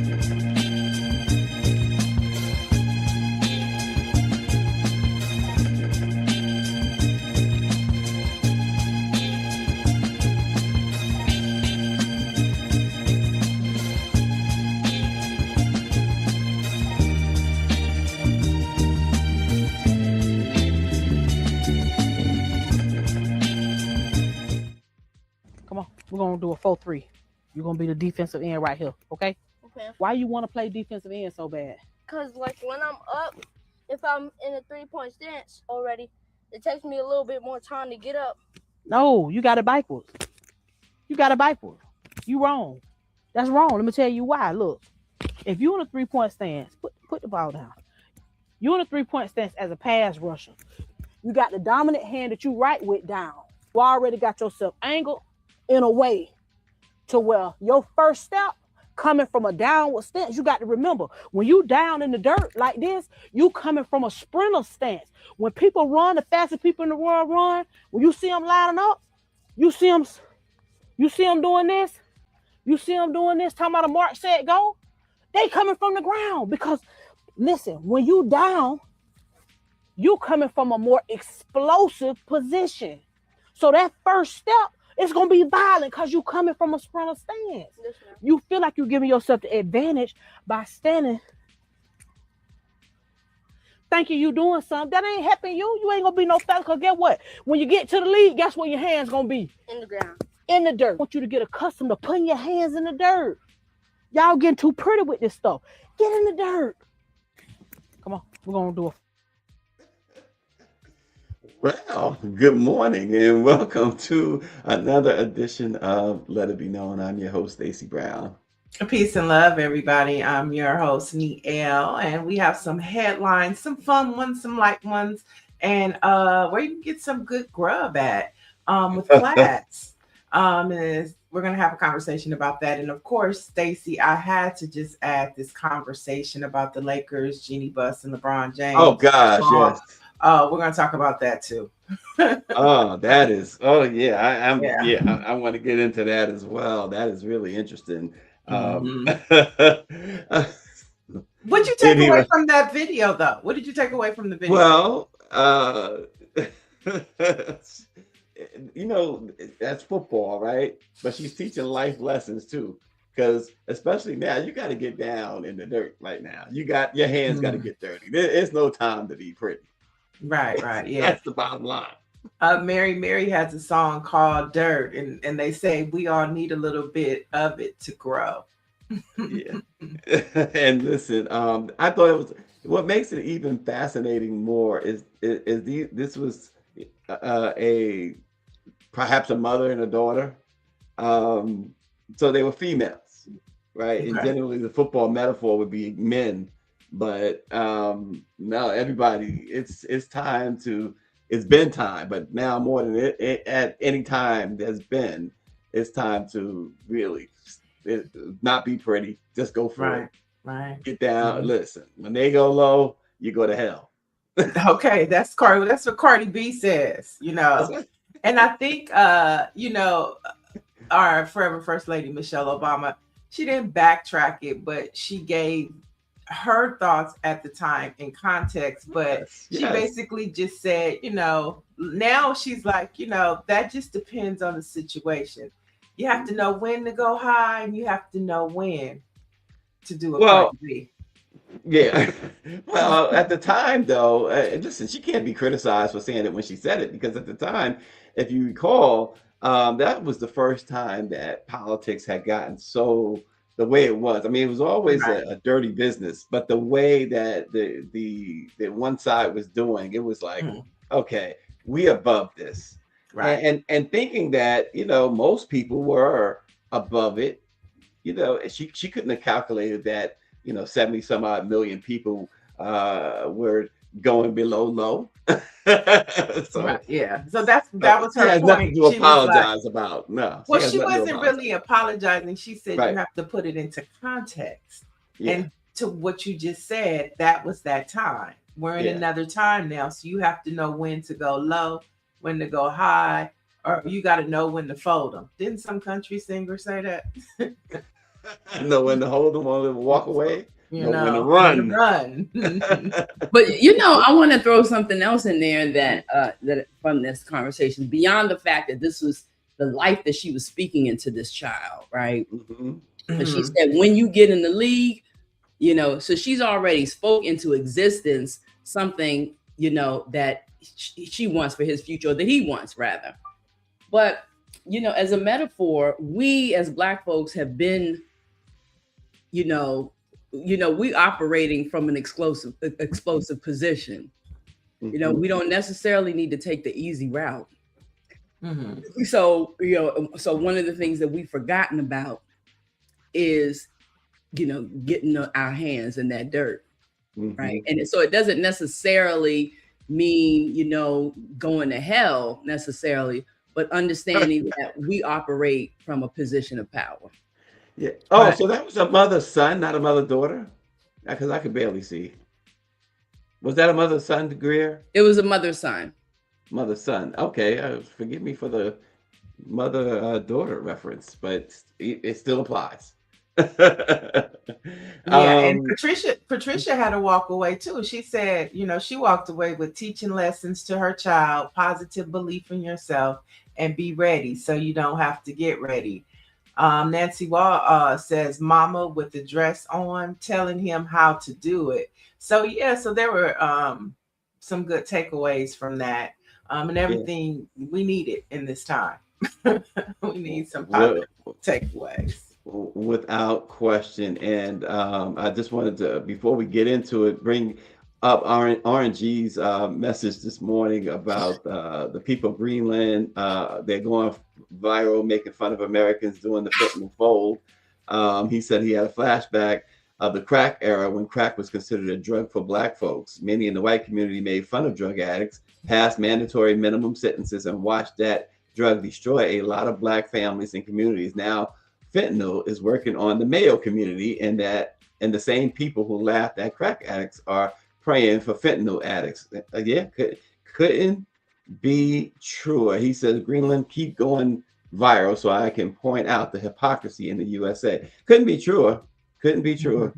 Come on, we're gonna do a 4-3. You're gonna be the defensive end right here, okay? Okay. Why you want to play defensive end so bad? Because, like, when I'm up, if I'm in a 3-point stance already, it takes me a little bit more time to get up. No, you got it backwards. You got it backwards. You wrong. That's wrong. Let me tell you why. Look, if you in a 3-point stance, put the ball down. You in a 3-point stance as a pass rusher. You got the dominant hand that you right with down. You already got yourself angled in a way to where your first step coming from a downward stance. You got to remember, when you down in the dirt like this, you coming from a sprinter stance. When people run, the fastest people in the world run, when you see them lining up, you see them doing this, talking about a mark, set, go, they coming from the ground. Because listen, when you down, you coming from a more explosive position. So that first step, it's going to be violent because you coming from a sprinter stance. You feel like you're giving yourself the advantage by standing thinking you doing something. That ain't helping you. You ain't going to be no fella, because guess what? When you get to the league, guess where your hands going to be? In the ground. In the dirt. I want you to get accustomed to putting your hands in the dirt. Y'all getting too pretty with this stuff. Get in the dirt. Come on. We're going to do it. Well, good morning and welcome to another edition of Let It Be Known. I'm your host, Stacey Brown. Peace and love, everybody. I'm your host, Niel, and we have some headlines, some fun ones, some light ones, and where you can get some good grub at with class. And we're going to have a conversation about that. And of course, Stacey, I had to just add this conversation about the Lakers, Jeannie Buss, and LeBron James. Oh, gosh, yes. We're going to talk about that too. That is. Oh, yeah. I want to get into that as well. That is really interesting. What'd you take away from that video, though? What did you take away from the video? Well, that's football, right? But she's teaching life lessons too. Because especially now, you got to get down in the dirt right now. You got your hands got to get dirty. It's no time to be pretty. Right. Yeah. That's the bottom line. Mary has a song called Dirt, and they say we all need a little bit of it to grow. Yeah. And listen, I thought it was, what makes it even fascinating more is this was perhaps a mother and a daughter. So they were females, right? Okay. And generally the football metaphor would be men. But no, everybody, it's been time, but now more than it at any time there's been, it's time to really not be pretty, just go for it. Right. Get down. Listen, when they go low, you go to hell. Okay, that's what Cardi B says, And I think our forever First Lady Michelle Obama, she didn't backtrack it, but she gave her thoughts at the time in context, but she basically just said, now she's like, that just depends on the situation. You have to know when to go high, and you have to know when to do a Cardi B. Yeah. Well, at the time, though, listen, she can't be criticized for saying it when she said it, because at the time, if you recall, that was the first time that politics had gotten so the way it was. I mean, it was always a dirty business, but the way that the one side was doing, it was like, okay, we above this. Right. And thinking that, most people were above it, she couldn't have calculated that, 70 some odd million people were going below low. So that was her point. Nothing to apologize about. No. Well, she wasn't really apologizing. She said you have to put it into context. Yeah. And to what you just said, that was that time. We're in another time now. So you have to know when to go low, when to go high, or you got to know when to fold them. Didn't some country singer say that? Know when to hold them on and walk away. You Know when to know, run. run. But you know, I want to throw something else in there that from this conversation, beyond the fact that this was the life that she was speaking into this child, right? Mhm. But she said, when you get in the league, you know, so she's already spoke into existence something, you know, that she wants for his future, or that he wants rather. But, you know, as a metaphor, we as Black folks have been, you know, we operating from an explosive position. You know, we don't necessarily need to take the easy route. So, you know, so one of the things that we've forgotten about is, you know, getting our hands in that dirt, right? And so it doesn't necessarily mean, you know, going to hell necessarily, but understanding that we operate from a position of power. Yeah. Oh, so that was a mother-son, not a mother-daughter? Because I could barely see. Was that a mother-son, Greer? It was a mother-son. Mother-son. Okay. Forgive me for the mother-daughter reference, but it still applies. And Patricia had to walk away too. She said, you know, she walked away with teaching lessons to her child, positive belief in yourself, and be ready so you don't have to get ready. Nancy Wall says, mama with the dress on, telling him how to do it. So yeah, so there were some good takeaways from that, and everything we needed in this time. We need some positive takeaways. Without question. And I just wanted to, before we get into it, bring up RNG's message this morning about the people of Greenland. They're going viral, making fun of Americans doing the fentanyl fold. He said he had a flashback of the crack era when crack was considered a drug for Black folks. Many in the white community made fun of drug addicts, passed mandatory minimum sentences, and watched that drug destroy a lot of Black families and communities. Now, fentanyl is working on the male community, and the same people who laughed at crack addicts are praying for fentanyl addicts. Couldn't be truer. He says, Greenland, keep going viral so I can point out the hypocrisy in the USA. Couldn't be truer. Couldn't be truer.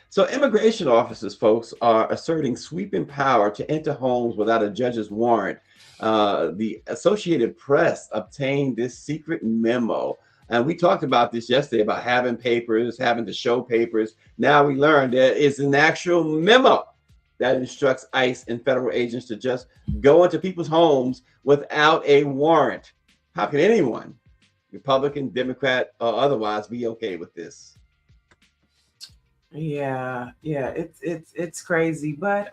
So immigration officers, folks, are asserting sweeping power to enter homes without a judge's warrant. The Associated Press obtained this secret memo. And we talked about this yesterday about having papers, having to show papers. Now we learned that it's an actual memo that instructs ICE and federal agents to just go into people's homes without a warrant. How can anyone, Republican, Democrat, or otherwise, be okay with this? Yeah, it's crazy. But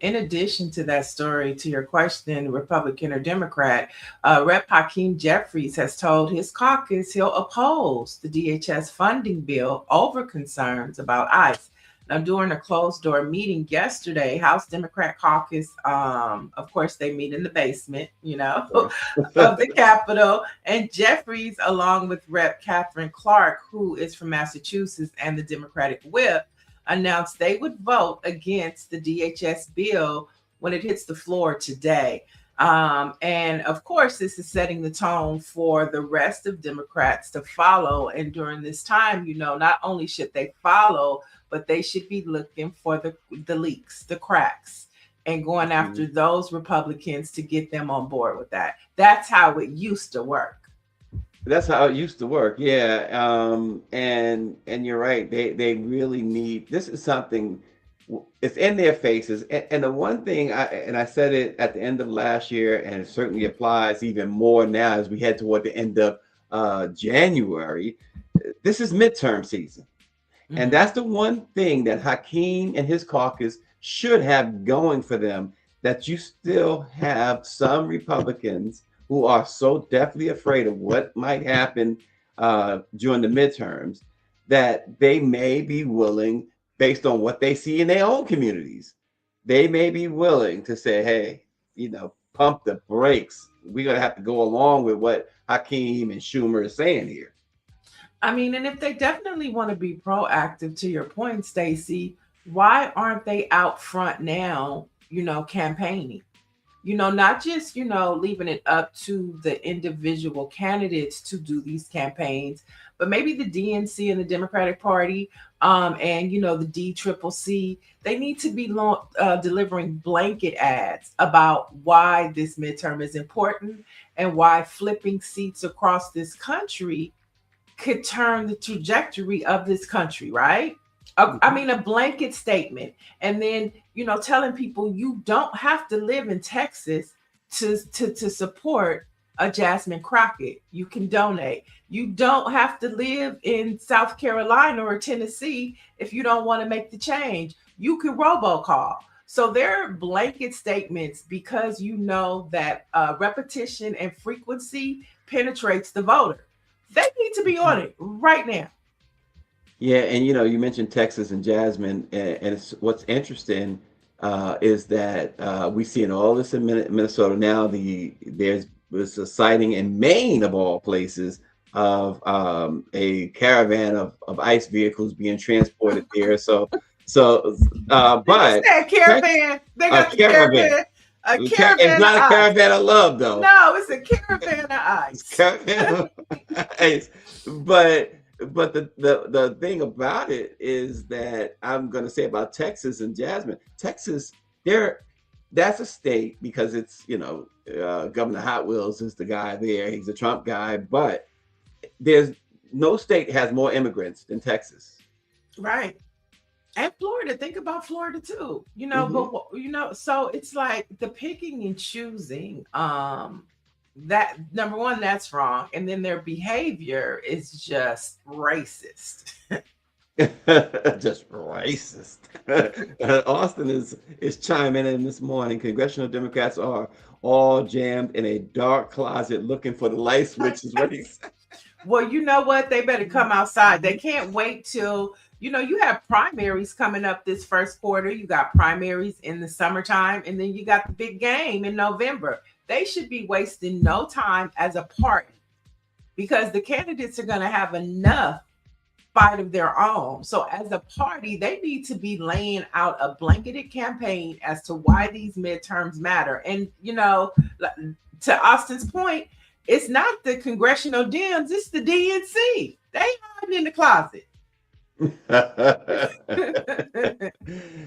in addition to that story, to your question, Republican or Democrat, Rep. Hakeem Jeffries has told his caucus he'll oppose the DHS funding bill over concerns about ICE. Now, during a closed-door meeting yesterday, House Democrat caucus, of course, they meet in the basement, you know, of the Capitol. And Jeffries, along with Rep. Catherine Clark, who is from Massachusetts, and the Democratic whip, announced they would vote against the DHS bill when it hits the floor today. And of course, this is setting the tone for the rest of Democrats to follow. And during this time, you know, not only should they follow, but they should be looking for the leaks, the cracks, and going after those Republicans to get them on board with that. That's how it used to work. That's how it used to work. Yeah. And you're right. They really need, this is something, it's in their faces. And the one thing I said it at the end of last year, and it certainly applies even more now as we head toward the end of January, this is midterm season. And that's the one thing that Hakeem and his caucus should have going for them, that you still have some Republicans who are so deathly afraid of what might happen during the midterms that they may be willing, based on what they see in their own communities, they may be willing to say, hey, you know, pump the brakes. We're going to have to go along with what Hakeem and Schumer is saying here. I mean, and if they definitely want to be proactive, to your point, Stacey, why aren't they out front now, you know, campaigning? You know, not just, you know, leaving it up to the individual candidates to do these campaigns, but maybe the DNC and the Democratic Party, and the DCCC, they need to be delivering blanket ads about why this midterm is important and why flipping seats across this country could turn the trajectory of this country, right? I mean, a blanket statement, and then telling people you don't have to live in Texas to support a Jasmine Crockett. You can donate. You don't have to live in South Carolina or Tennessee if you don't want to make the change. You can robocall. So there are blanket statements because that repetition and frequency penetrates the voter. They need to be on it right now. Yeah, and you mentioned Texas and Jasmine, and what's interesting is that we see in all this in Minnesota now. There's a sighting in Maine of all places of a caravan of ICE vehicles being transported there. But that caravan, they got the caravan. A caravan. It's not a caravan of love, though. No, it's a caravan of ICE. Caravan of ICE. But the thing about it is that I'm going to say about Texas and Jasmine. Texas, that's a state because it's Governor Hot Wheels is the guy there. He's a Trump guy, but there's no state has more immigrants than Texas. Right. And Florida, think about Florida too, but so it's like the picking and choosing, that number one, that's wrong. And then their behavior is just racist. Just racist. Austin is chiming in this morning. Congressional Democrats are all jammed in a dark closet looking for the light switch, is what he said. Well, you know what? They better come outside. They can't wait till you have primaries coming up this first quarter. You got primaries in the summertime, and then you got the big game in November. They should be wasting no time as a party because the candidates are going to have enough fight of their own. So as a party, they need to be laying out a blanketed campaign as to why these midterms matter. And, to Austin's point, it's not the congressional Dems, it's the DNC. They hiding in the closet. What's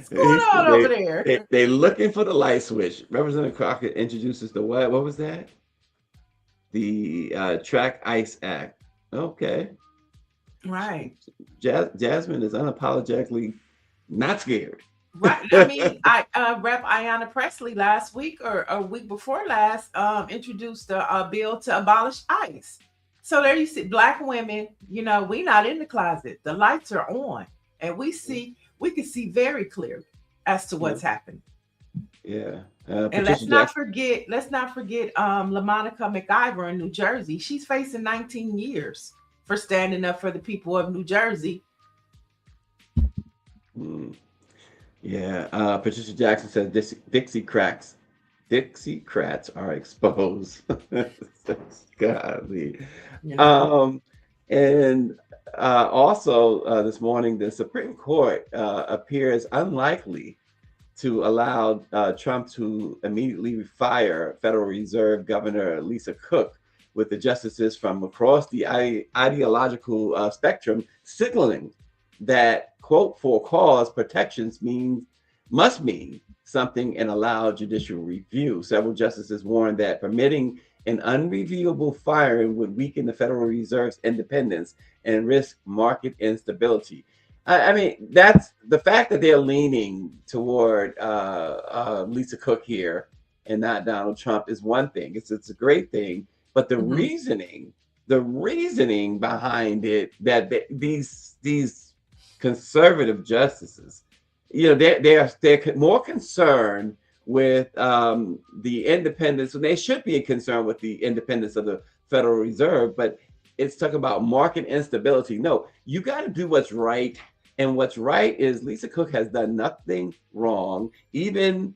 going on over there? They looking for the light switch. Representative Crockett introduces the what? What was that? The Track ICE Act. Okay. Right. Jasmine is unapologetically not scared. Right. I mean, Rep. Ayanna Pressley last week or a week before last introduced a bill to abolish ICE. So there you see, Black women, we not in the closet. The lights are on, and we can see very clearly as to what's happening. Yeah. And let's not forget LaMonica McIver in New Jersey. She's facing 19 years for standing up for the people of New Jersey. Yeah. Patricia Jackson says Dixiecrats are exposed. Godly. And also this morning, the Supreme Court appears unlikely to allow Trump to immediately fire Federal Reserve Governor Lisa Cook, with the justices from across the ideological spectrum signaling that, quote, for cause protections must mean something and allow judicial review. Several justices warned that permitting an unreviewable firing would weaken the Federal Reserve's independence and risk market instability. I mean, that's the fact that they're leaning toward Lisa Cook here and not Donald Trump is one thing. It's a great thing, but the reasoning behind it, that these conservative justices, they're more concerned with the independence, and they should be concerned with the independence of the Federal Reserve, but it's talking about market instability. No, you got to do what's right. And what's right is Lisa Cook has done nothing wrong. Even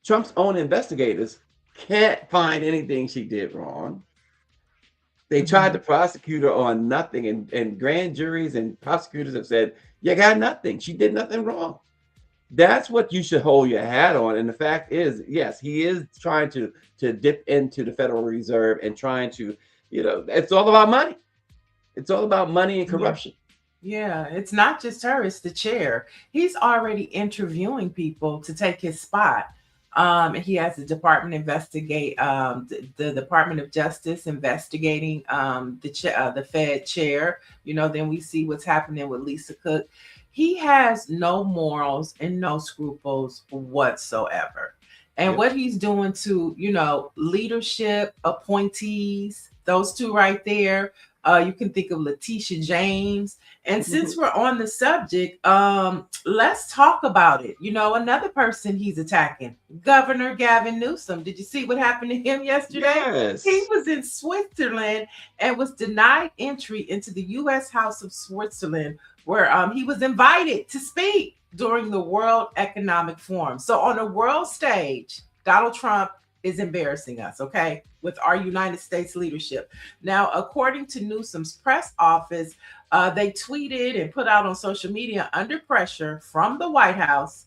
Trump's own investigators can't find anything she did wrong. They tried to prosecute her on nothing, and grand juries and prosecutors have said, you got nothing. She did nothing wrong. that's what you should hold your hat on. And the fact is, yes, he is trying to dip into the Federal Reserve and trying to, it's all about money. It's all about money and corruption. Yeah, it's not just her, it's the chair. He's already interviewing people to take his spot. He has the Department the Department of Justice investigating the Fed chair. Then we see what's happening with Lisa Cook. He has no morals and no scruples whatsoever. And what he's doing to, leadership appointees, those two right there. You can think of Letitia James. And since we're on the subject, let's talk about it. Another person he's attacking, Governor Gavin Newsom. Did you see what happened to him yesterday? Yes. He was in Switzerland and was denied entry into the U.S. House of Switzerland, where he was invited to speak during the World Economic Forum. So on a world stage, Donald Trump is embarrassing us, okay, with our United States leadership. Now, according to Newsom's press office, they tweeted and put out on social media, under pressure from the White House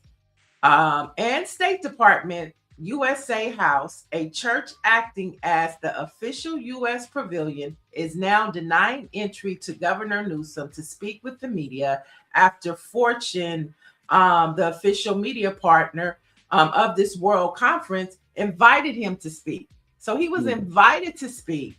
and State Department, USA House, a church acting as the official U.S. pavilion is now denying entry to Governor Newsom to speak with the media after Fortune, the official media partner of this world conference, invited him to speak. So he was invited to speak.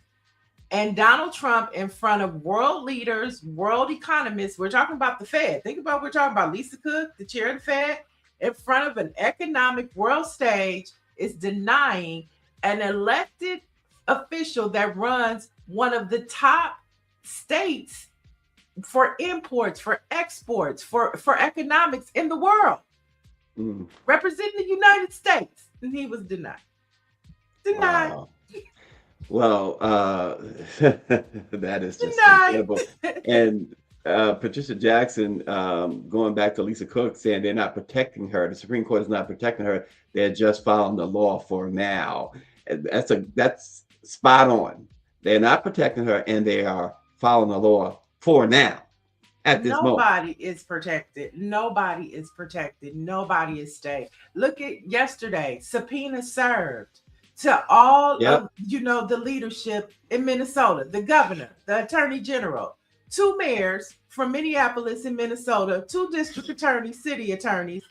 And Donald Trump, in front of world leaders, world economists, we're talking about the Fed. Think about, we're talking about Lisa Cook, the chair of the Fed, in front of an economic world stage, is denying an elected official that runs one of the top states for imports, for exports, for economics in the world, representing the United States. And he was denied. Wow. Well, that is just Denied. incredible. And Patricia Jackson, going back to Lisa Cook, saying they're not protecting her. The Supreme Court is not protecting her. They're just following the law for now. And that's spot on. They're not protecting her, and they are following the law for now. At this moment, nobody is protected. Nobody is protected. Nobody is safe. Look at yesterday, subpoena served to all of the leadership in Minnesota, the governor, the attorney general, 2 mayors from Minneapolis and Minnesota, 2 district attorneys, city attorneys,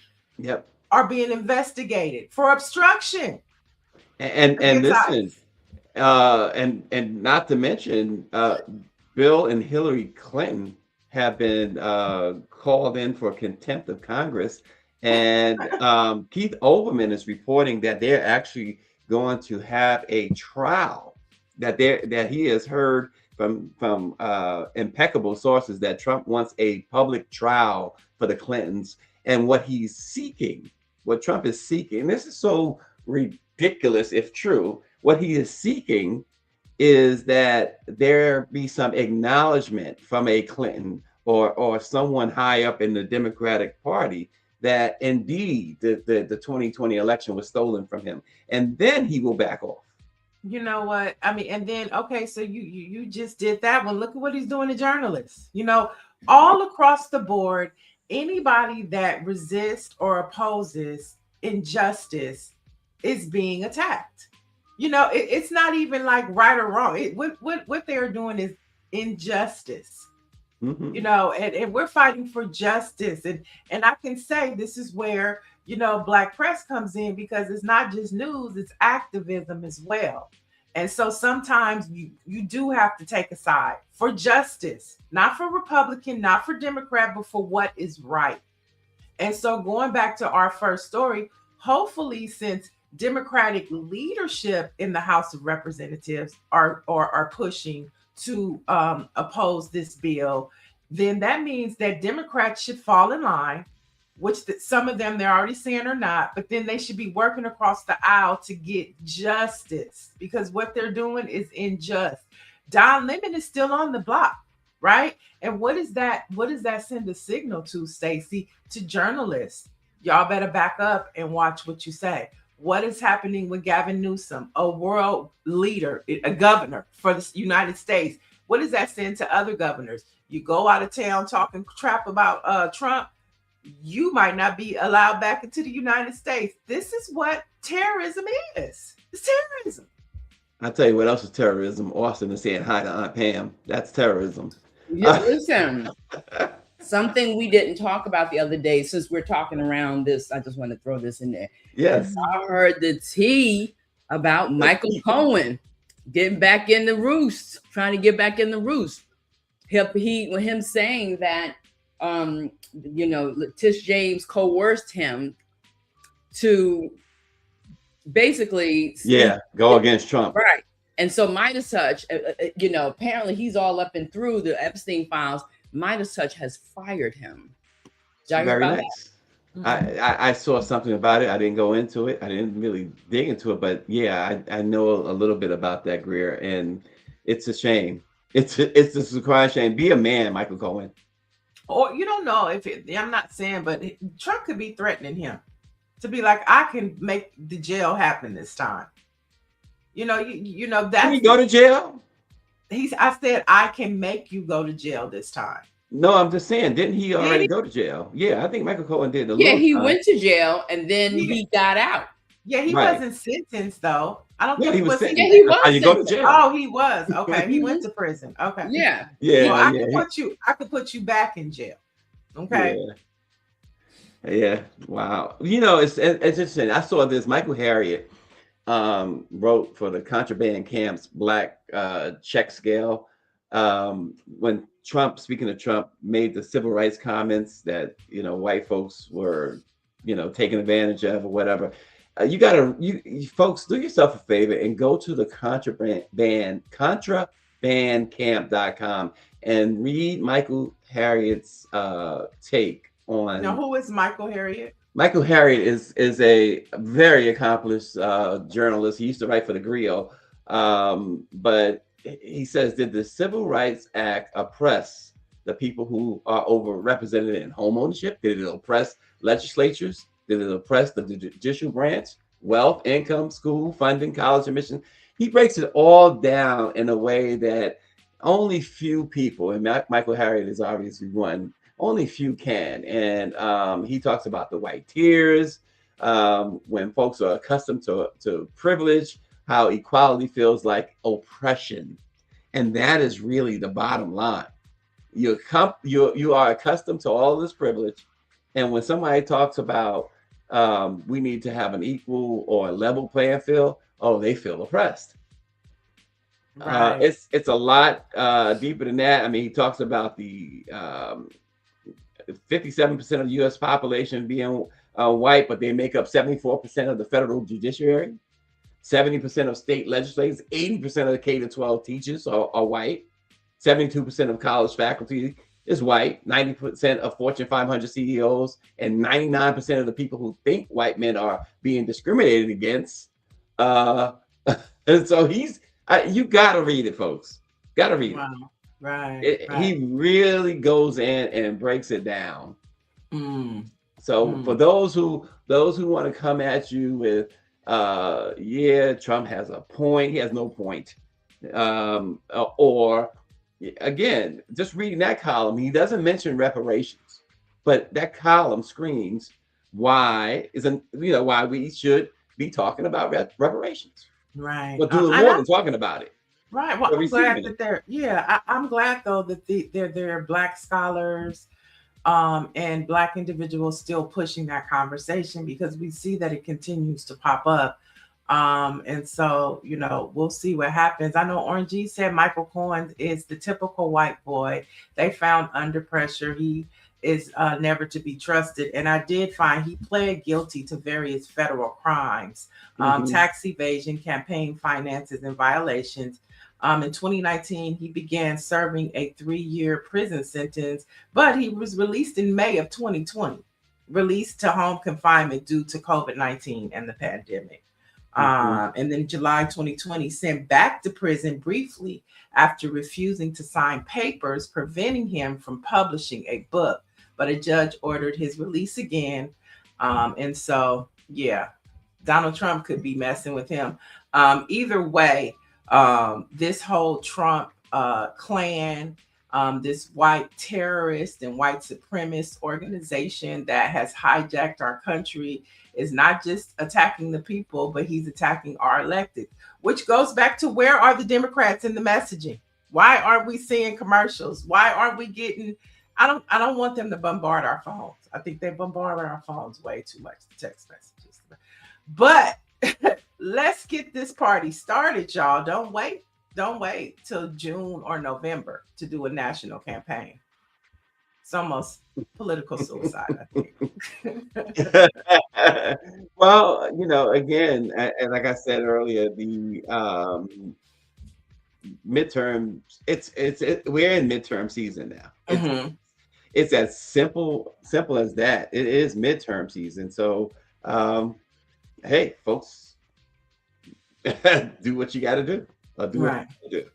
are being investigated for obstruction. And listen, and not to mention, Bill and Hillary Clinton have been called in for contempt of Congress, and Keith Olbermann is reporting that they're actually going to have a trial, that he has heard from impeccable sources that Trump wants a public trial for the Clintons, and what Trump is seeking, and this is so ridiculous if true, what he is seeking is that there be some acknowledgement from a Clinton or someone high up in the Democratic Party that indeed the 2020 election was stolen from him, and then he will back off. You know what? I mean, and then, okay, so you just did that one. Look at what he's doing to journalists. All across the board, anybody that resists or opposes injustice is being attacked. It's not even like right or wrong. What they're doing is injustice. And we're fighting for justice. And I can say this is where, Black press comes in, because it's not just news, it's activism as well. And so sometimes you do have to take a side for justice, not for Republican, not for Democrat, but for what is right. And so going back to our first story, hopefully, since Democratic leadership in the House of Representatives are pushing to oppose this bill, then that means that Democrats should fall in line, which some of them they're already saying are not, but then they should be working across the aisle to get justice, because what they're doing is unjust. Don Lemon is still on the block, right? And what does that send a signal to, Stacey, to journalists? Y'all better back up and watch what you say. What is happening with Gavin Newsom, a world leader, a governor for the United States? What does that send to other governors? You go out of town talking crap about Trump, you might not be allowed back into the United States. This is what terrorism is. It's terrorism. I'll tell you what else is terrorism. Austin is saying hi to Aunt Pam. That's terrorism. Yeah, listen, something we didn't talk about the other day, since we're talking around this, I just want to throw this in there. Yes. I heard the tea about Michael Cohen getting back in the roost, trying to get back in the roost. Him saying that, Tish James coerced him to basically go against Trump. Right. And so Midas Touch, apparently he's all up and through the Epstein files. Midas Touch has fired him. Very nice. I saw something about it. I didn't go into it. I didn't really dig into it, but yeah, I know a little bit about that, Greer, and it's a shame. It's a crying shame. Be a man, Michael Cohen. Or you don't know I'm not saying, but Trump could be threatening him to be like, I can make the jail happen this time. That Can he go to jail? I said, I can make you go to jail this time. No, I'm just saying, didn't he already go to jail? Yeah, I think Michael Cohen did. He went to jail and then he got out. Yeah, he wasn't sentenced though. I don't think he was sentenced. Yeah, he was. How you go to jail? Oh, he was. Okay, he went to prison. Okay. Yeah. Well, I could put you back in jail. Okay. Yeah. Wow. It's interesting. I saw this. Michael Harriot wrote for the Contraband Camp's Black check scale when speaking of Trump, made the civil rights comments that white folks were taken advantage of or whatever. You folks, do yourself a favor and go to the contrabandcamp.com and read Michael Harriot's take on. Now, who is Michael Harriot? Michael Harriot is a very accomplished journalist. He used to write for the Griot, but he says, did the Civil Rights Act oppress the people who are overrepresented in home ownership? Did it oppress legislatures? Did it oppress the judicial branch, wealth, income, school funding, college admission? He breaks it all down in a way that only few people, and Michael Harriot is obviously one, only few can. And he talks about the white tears, when folks are accustomed to privilege, how equality feels like oppression. And that is really the bottom line. You are accustomed to all this privilege. And when somebody talks about we need to have an equal or a level playing field, they feel oppressed. Right. It's a lot deeper than that. I mean, he talks about the 57% of the U.S. population being white, but they make up 74% of the federal judiciary. 70% of state legislators, 80% of the K-12 teachers are white. 72% of college faculty is white. 90% of Fortune 500 CEOs and 99% of the people who think white men are being discriminated against. And so you got to read it, folks. Got to read it. Right. He really goes in and breaks it down. For those who want to come at you with, Trump has a point. He has no point. Or again, just reading that column, he doesn't mention reparations, but that column screams why we should be talking about reparations. Right. But doing more than talking about it. Right. Well, I'm glad that I'm glad though that there are Black scholars and Black individuals still pushing that conversation, because we see that it continues to pop up. And so, we'll see what happens. I know Orange G said Michael Cohen is the typical white boy they found under pressure. He is never to be trusted. And I did find he pled guilty to various federal crimes, tax evasion, campaign finances, and violations. In 2019, he began serving a 3-year prison sentence, but he was released in May of 2020, released to home confinement due to COVID-19 and the pandemic. And then July 2020, sent back to prison briefly after refusing to sign papers preventing him from publishing a book. But a judge ordered his release again. And so, Donald Trump could be messing with him. Either way, this whole Trump clan, this white terrorist and white supremacist organization that has hijacked our country is not just attacking the people, but he's attacking our elected, which goes back to where are the Democrats in the messaging? Why aren't we seeing commercials? Why aren't we getting, I don't want them to bombard our phones. I think they bombard our phones way too much, the text messages. But let's get this party started, y'all. Don't wait till June or November to do a national campaign. It's almost political suicide, I think. Well, again, and like I said earlier, the midterm, we're in midterm season now. It's as simple as that. It is midterm season. So, hey, folks, do what you got to do. Do what you do.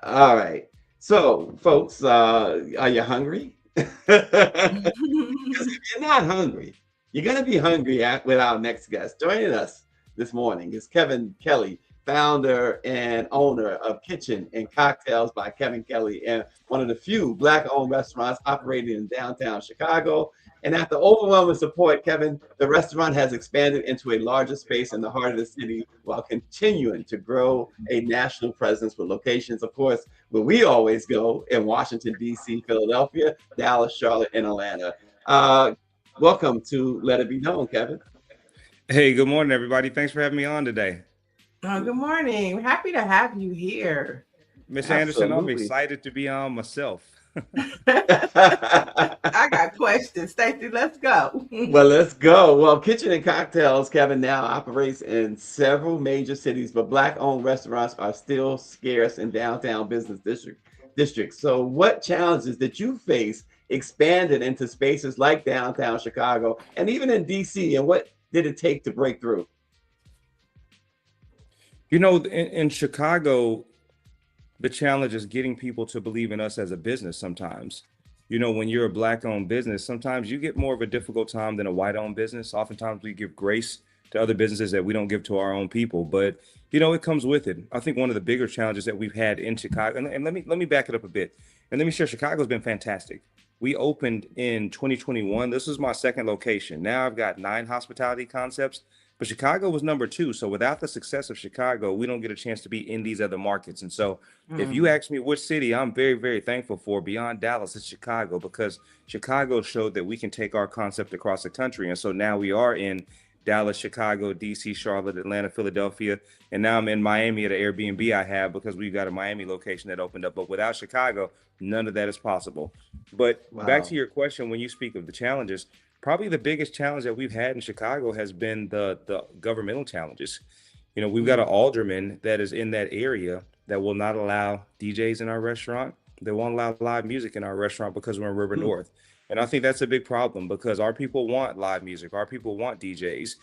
All right. So, folks, are you hungry? Because if you're not hungry, you're going to be hungry with our next guest. Joining us this morning is Kevin Kelly, founder and owner of Kitchen and Cocktails by Kevin Kelly, and one of the few Black-owned restaurants operating in downtown Chicago. And after overwhelming support, Kevin, the restaurant has expanded into a larger space in the heart of the city while continuing to grow a national presence with locations, of course, where we always go in Washington, D.C., Philadelphia, Dallas, Charlotte, and Atlanta. Welcome to Let It Be Known, Kevin. Hey, good morning, everybody. Thanks for having me on today. Oh, good morning. Happy to have you here. Miss Anderson, I'm excited to be on myself. I got questions. Stacey, let's go. Well, let's go. Well, Kitchen and Cocktails, Kevin, now operates in several major cities, but Black-owned restaurants are still scarce in downtown business districts. So what challenges did you face expanded into spaces like downtown Chicago and even in DC, and what did it take to break through? In Chicago, the challenge is getting people to believe in us as a business sometimes. When you're a Black-owned business, sometimes you get more of a difficult time than a white-owned business. Oftentimes we give grace to other businesses that we don't give to our own people, but it comes with it. I think one of the bigger challenges that we've had in Chicago, and let me back it up a bit, and let me share, Chicago's been fantastic. We opened in 2021. This is my second location. Now I've got 9 hospitality concepts. But Chicago was number 2. So without the success of Chicago, we don't get a chance to be in these other markets. And so if you ask me which city I'm very, very thankful for beyond Dallas, it's Chicago, because Chicago showed that we can take our concept across the country. And so now we are in Dallas, Chicago, DC, Charlotte, Atlanta, Philadelphia. And now I'm in Miami at an Airbnb I have because we've got a Miami location that opened up. But without Chicago, none of that is possible. But back to your question, when you speak of the challenges, probably the biggest challenge that we've had in Chicago has been the governmental challenges. We've got an alderman that is in that area that will not allow DJs in our restaurant. They won't allow live music in our restaurant because we're in River North. And I think that's a big problem because our people want live music. Our people want DJs.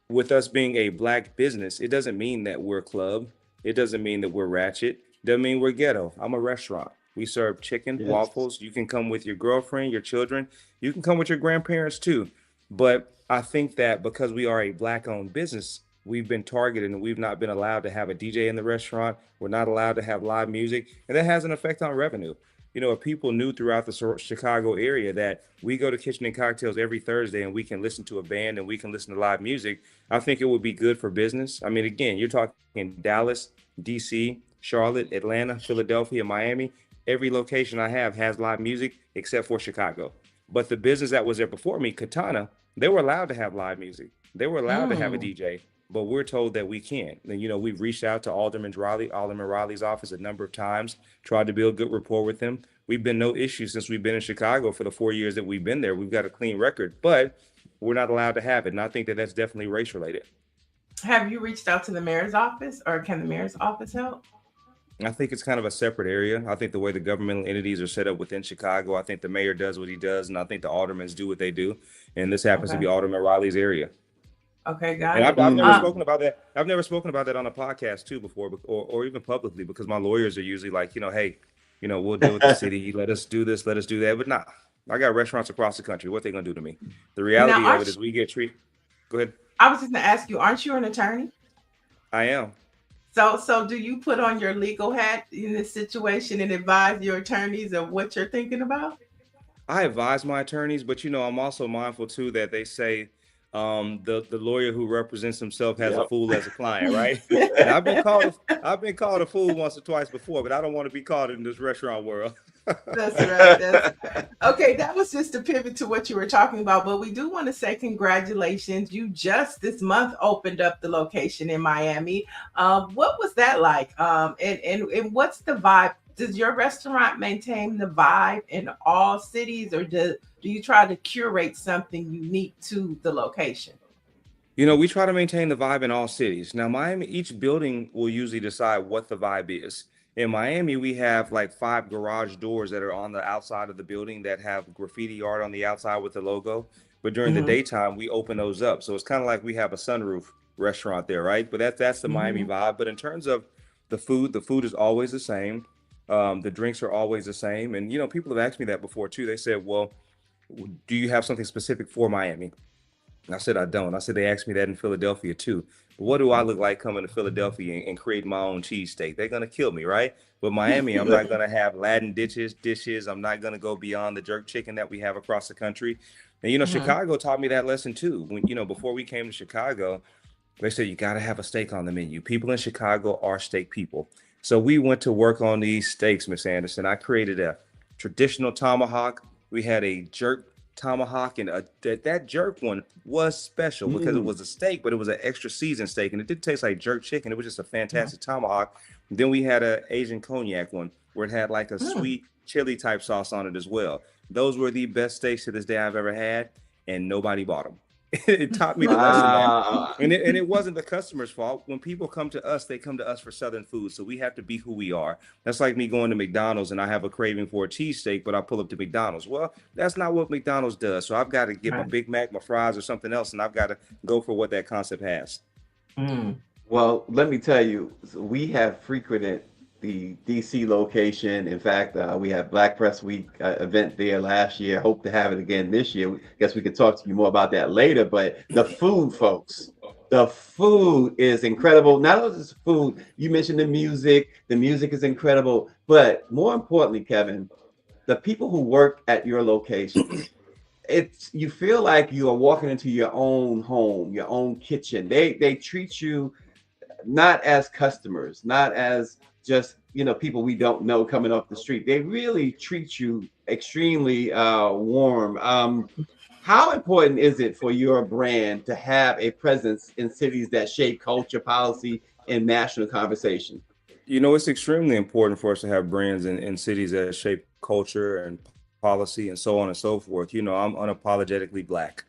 With us being a Black business, it doesn't mean that we're a club. It doesn't mean that we're ratchet. It doesn't mean we're ghetto. I'm a restaurant. We serve chicken, waffles. You can come with your girlfriend, your children. You can come with your grandparents too. But I think that because we are a Black-owned business, we've been targeted and we've not been allowed to have a DJ in the restaurant. We're not allowed to have live music. And that has an effect on revenue. If people knew throughout the Chicago area that we go to Kitchen and Cocktails every Thursday and we can listen to a band and we can listen to live music, I think it would be good for business. I mean, again, you're talking Dallas, DC, Charlotte, Atlanta, Philadelphia, Miami. Every location I have has live music except for Chicago. But the business that was there before me, Katana, they were allowed to have live music. They were allowed to have a DJ, but we're told that we can't. And, we've reached out to Alderman Riley's office a number of times, tried to build good rapport with him. We've been no issue since we've been in Chicago for the 4 years that we've been there. We've got a clean record, but we're not allowed to have it. And I think that that's definitely race related. Have you reached out to the mayor's office, or can the mayor's office help? I think it's kind of a separate area. I think the way the governmental entities are set up within Chicago, I think the mayor does what he does, and I think the aldermen do what they do. And this happens to be Alderman Riley's area. Okay, got it. And I've never spoken about that. I've never spoken about that on a podcast too before, or even publicly, because my lawyers are usually like, hey, we'll deal with the city. Let us do this. Let us do that. But nah, I got restaurants across the country. What they gonna do to me? The reality of it is we get treated. Go ahead. I was just gonna ask you, aren't you an attorney? I am. So do you put on your legal hat in this situation and advise your attorneys of what you're thinking about? I advise my attorneys, but I'm also mindful too that they say the lawyer who represents himself has a Yep. fool as a client, right? And I've been called a fool once or twice before, but I don't want to be called in this restaurant world. That's right. Okay. That was just a pivot to what you were talking about, but we do want to say congratulations. You just this month opened up the location in Miami. What was that like? And what's the vibe? Does your restaurant maintain the vibe in all cities, or do you try to curate something unique to the location? We try to maintain the vibe in all cities. Now, Miami, each building will usually decide what the vibe is. In Miami, we have like 5 garage doors that are on the outside of the building that have graffiti art on the outside with the logo. But during the Hmm. daytime, we open those up. So it's kind of like we have a sunroof restaurant there, right? But that's the Miami Hmm. vibe. But in terms of the food is always the same. The drinks are always the same. And, people have asked me that before too. They said, well, do you have something specific for Miami? I said, I don't. I said, they asked me that in Philadelphia too. But what do I look like coming to Philadelphia and creating my own cheesesteak? They're going to kill me, right? But Miami, I'm not going to have Latin dishes. I'm not going to go beyond the jerk chicken that we have across the country. And, Hmm. Chicago taught me that lesson too. When, before we came to Chicago, they said, you got to have a steak on the menu. People in Chicago are steak people. So we went to work on these steaks, Miss Anderson. I created a traditional tomahawk. We had a jerk tomahawk, and that jerk one was special because it Mm. was a steak, but it was an extra seasoned steak, and it did taste like jerk chicken. It was just a fantastic tomahawk. Then we had a Asian cognac one where it had like a Hmm. sweet chili type sauce on it as well. Those were the best steaks to this day I've ever had, and nobody bought them. It taught me the lesson that, Wow. and it wasn't the customer's fault. When people come to us, they come to us for Southern food, so we have to be who we are. That's like me going to McDonald's and I have a craving for a cheesesteak, but I pull up to McDonald's. Well, that's not what McDonald's does. So I've got to get my Right. Big Mac, my fries, or something else, and I've got to go for what that concept has. Mm. Well, let me tell you, so we have frequented the DC location. In fact, we had Black Press Week event there last year. Hope to have it again this year. Guess we could talk to you more about that later. But the food, folks, the food is incredible. Not only is the food, you mentioned the music. The music is incredible. But more importantly, Kevin, the people who work at your locations, it's you feel like you are walking into your own home, your own kitchen. They treat you not as customers, not as just people we don't know coming off the street. They really treat you extremely warm. How important is it for your brand to have a presence in cities that shape culture, policy, and national conversation? It's extremely important for us to have brands in cities that shape culture and policy and so on and so forth. I'm unapologetically black.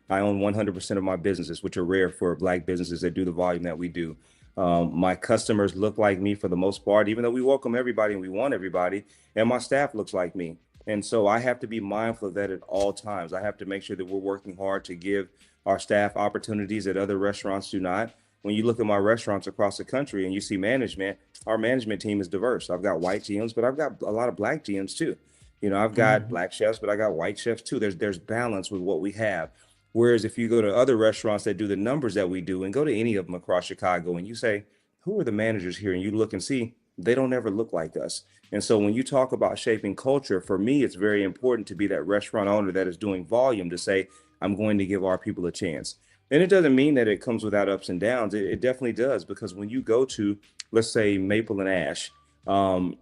I own 100% of my businesses, which are rare for black businesses that do the volume that we do. My customers look like me for the most part, even though we welcome everybody and we want everybody, and my staff looks like me. And so I have to be mindful of that at all times. I have to make sure that we're working hard to give our staff opportunities that other restaurants do not. When you look at my restaurants across the country and you see management, our management team is diverse. I've got white GMs, but I've got a lot of black GMs too. I've got Mhm. black chefs, but I got white chefs too. There's balance with what we have. Whereas if you go to other restaurants that do the numbers that we do and go to any of them across Chicago and you say, who are the managers here? And you look and see, they don't ever look like us. And so when you talk about shaping culture, for me, it's very important to be that restaurant owner that is doing volume to say, I'm going to give our people a chance. And it doesn't mean that it comes without ups and downs. It definitely does, because when you go to, let's say, Maple and Ash, um,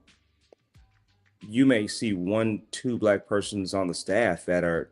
you may see 1, 2 black persons on the staff that are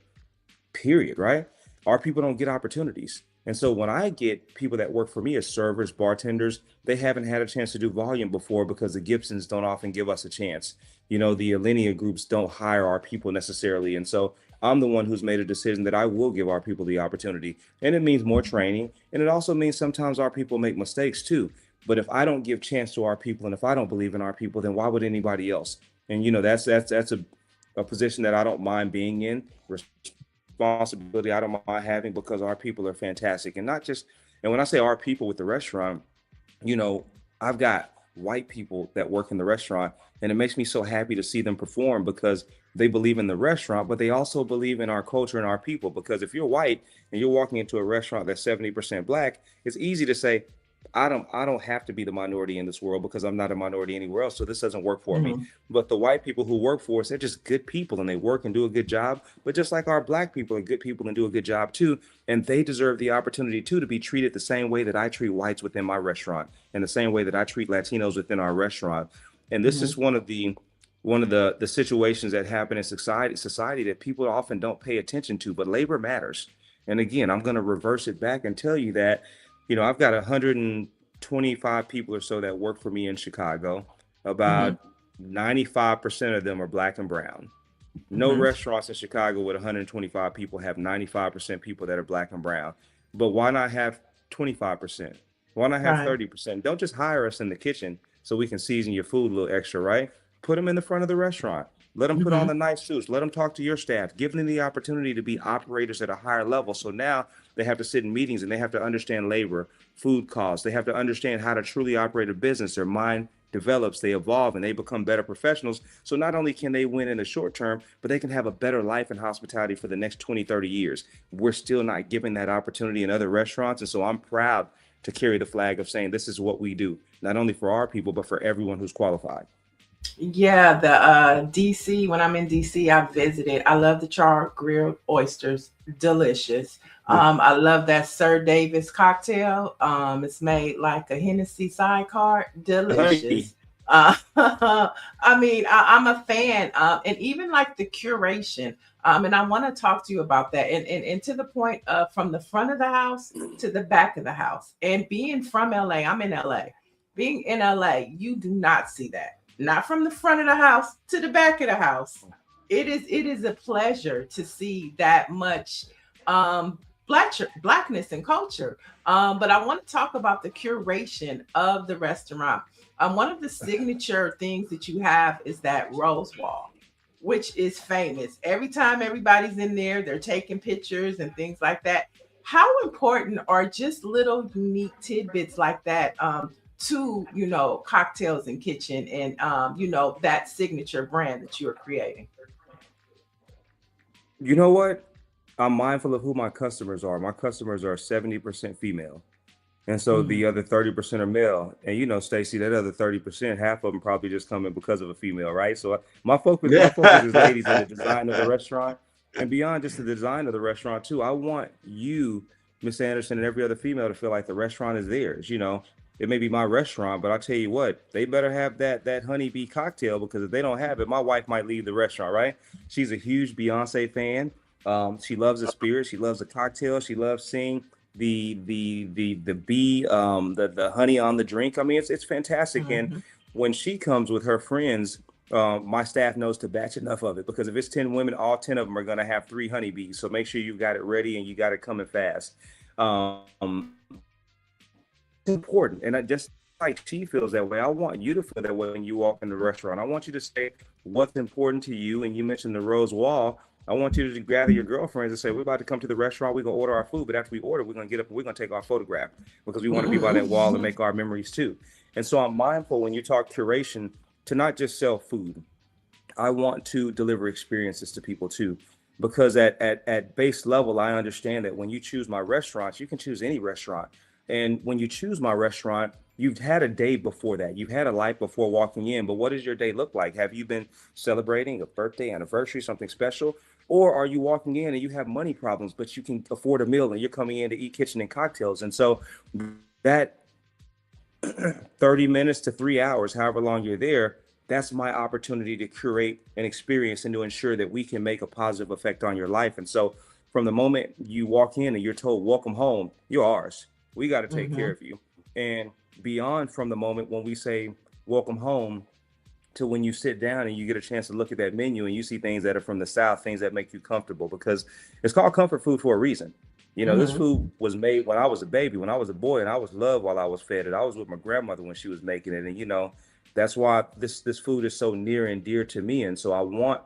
period, right? Our people don't get opportunities. And so when I get people that work for me as servers, bartenders, they haven't had a chance to do volume before because the Gibsons don't often give us a chance. The Alinea groups don't hire our people necessarily. And so I'm the one who's made a decision that I will give our people the opportunity. And it means more training. And it also means sometimes our people make mistakes too. But if I don't give chance to our people and if I don't believe in our people, then why would anybody else? And that's a position that I don't mind being in, responsibility I don't mind having, because our people are fantastic. And not just, and when I say our people with the restaurant, you know, I've got white people that work in the restaurant, and it makes me so happy to see them perform because they believe in the restaurant, but they also believe in our culture and our people. Because if you're white and you're walking into a restaurant that's 70% black, it's easy to say, I don't have to be the minority in this world because I'm not a minority anywhere else. So this doesn't work for me. Mhm. But the white people who work for us, they're just good people and they work and do a good job. But just like our black people are good people and do a good job too. And they deserve the opportunity too to be treated the same way that I treat whites within my restaurant and the same way that I treat Latinos within our restaurant. And this is Mhm. one of the situations that happen in society that people often don't pay attention to, but labor matters. And again, I'm going to reverse it back and tell you that, I've got 125 people or so that work for me in Chicago. Mhm. About 95% of them are black and brown. No Mhm. restaurants in Chicago with 125 people have 95% people that are black and brown. But why not have 25%? Why not have Right. 30%? Don't just hire us in the kitchen so we can season your food a little extra, right? Put them in the front of the restaurant. Let them put on Mhm. the nice suits. Let them talk to your staff. Give them the opportunity to be operators at a higher level. So now they have to sit in meetings and they have to understand labor, food costs. They have to understand how to truly operate a business. Their mind develops, they evolve, and they become better professionals. So not only can they win in the short term, but they can have a better life in hospitality for the next 20, 30 years. We're still not giving that opportunity in other restaurants. And so I'm proud to carry the flag of saying this is what we do, not only for our people, but for everyone who's qualified. Yeah, the DC, when I'm in DC, I visited. I love the char grilled oysters, delicious. I love that Sir Davis cocktail. It's made like a Hennessy sidecar, Honey, delicious. I mean, I'm a fan, and even like the curation. And I want to talk to you about that. And to the point of from the front of the house to the back of the house. And being from LA, I'm in LA. Being in LA, you do not see that, not from the front of the house to the back of the house. It is a pleasure to see that much blackness and culture. But I want to talk about the curation of the restaurant. One of the signature things that you have is that rose wall, which is famous. Every time everybody's in there, they're taking pictures and things like that. How important are just little unique tidbits like that, to cocktails and kitchen, and that signature brand that you are creating? you know what? I'm mindful of who my customers are. My customers are 70% female. And so Mm. the other 30% are male. And Stacy, that other 30%, half of them probably just coming because of a female, right? So my focus is ladies in the design of the restaurant and beyond just the design of the restaurant too. I want you, Miss Anderson, and every other female to feel like the restaurant is theirs. It may be my restaurant, but I'll tell you what, they better have that honeybee cocktail because if they don't have it, my wife might leave the restaurant, right? She's a huge Beyonce fan. She loves the spirit. She loves the cocktail. She loves seeing the bee, the honey on the drink. I mean, it's fantastic. And Mhm. when she comes with her friends, my staff knows to batch enough of it because if it's 10 women, all 10 of them are going to have 3 honeybees. So make sure you got it ready and you got it coming fast. Um, it's important. And I just like she feels that way. I want you to feel that way when you walk in the restaurant. I want you to say what's important to you. And you mentioned the rose wall. I want you to gather your girlfriends and say, we're about to come to the restaurant. We're going to order our food. But after we order, we're going to get up and we're going to take our photograph because we want to be by that wall and make our memories too. And so I'm mindful when you talk curation to not just sell food. I want to deliver experiences to people too. Because at base level, I understand that when you choose my restaurants, you can choose any restaurant. And when you choose my restaurant, you've had a day before that. You've had a life before walking in. But what does your day look like? Have you been celebrating a birthday, anniversary, something special? Or are you walking in and you have money problems, but you can afford a meal and you're coming in to eat kitchen and cocktails? And so that 30 minutes to 3 hours, however long you're there, that's my opportunity to curate an experience and to ensure that we can make a positive effect on your life. And so from the moment you walk in and you're told, welcome home, you're ours. We got to take care Mhm. of you. And beyond from the moment when we say, welcome home, to when you sit down and you get a chance to look at that menu and you see things that are from the South, things that make you comfortable, because it's called comfort food for a reason. This Mhm. food was made when I was a baby, when I was a boy, and I was loved while I was fed it. I was with my grandmother when she was making it. And, that's why this food is so near and dear to me. And so I want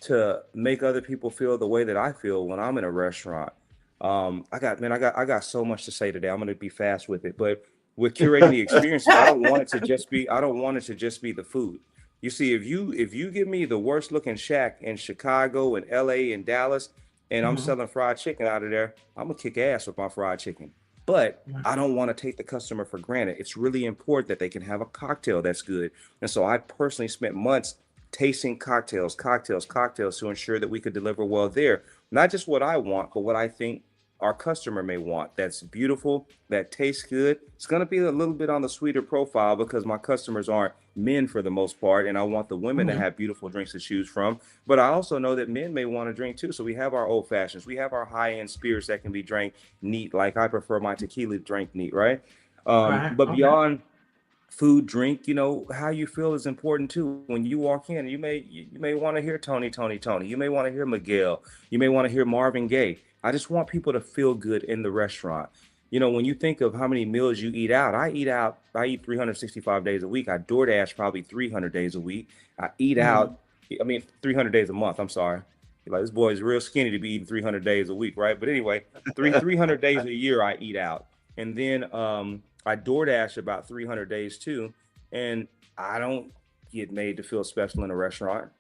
to make other people feel the way that I feel when I'm in a restaurant. I got so much to say today. I'm going to be fast with it, but with curating the experiences, I don't want it to just be the food. You see, if you give me the worst looking shack in Chicago and LA and Dallas, and I'm Mhm. selling fried chicken out of there, I'm gonna kick ass with my fried chicken. but I don't want to take the customer for granted. It's really important that they can have a cocktail that's good. And so I personally spent months tasting cocktails to ensure that we could deliver well there. Not just what I want, but what I think our customer may want. That's beautiful, that tastes good. It's going to be a little bit on the sweeter profile because my customers aren't men for the most part, and I want the women to have beautiful drinks to choose from. But I also know that men may want to drink too. So we have our old fashions, we have our high-end spirits that can be drank neat. Like I prefer my tequila drink neat, right? But beyond food, drink, how you feel is important too. When you walk in, you may want to hear Tony. You may want to hear Miguel. You may want to hear Marvin Gaye. I just want people to feel good in the restaurant. When you think of how many meals you eat out, I eat 365 days a week. I DoorDash probably 300 days a week. I eat out, 300 days a month. I'm sorry. Like, this boy is real skinny to be eating 300 days a week, right? But anyway, 300 days a year I eat out. And then I DoorDash about 300 days too. And I don't get made to feel special in a restaurant.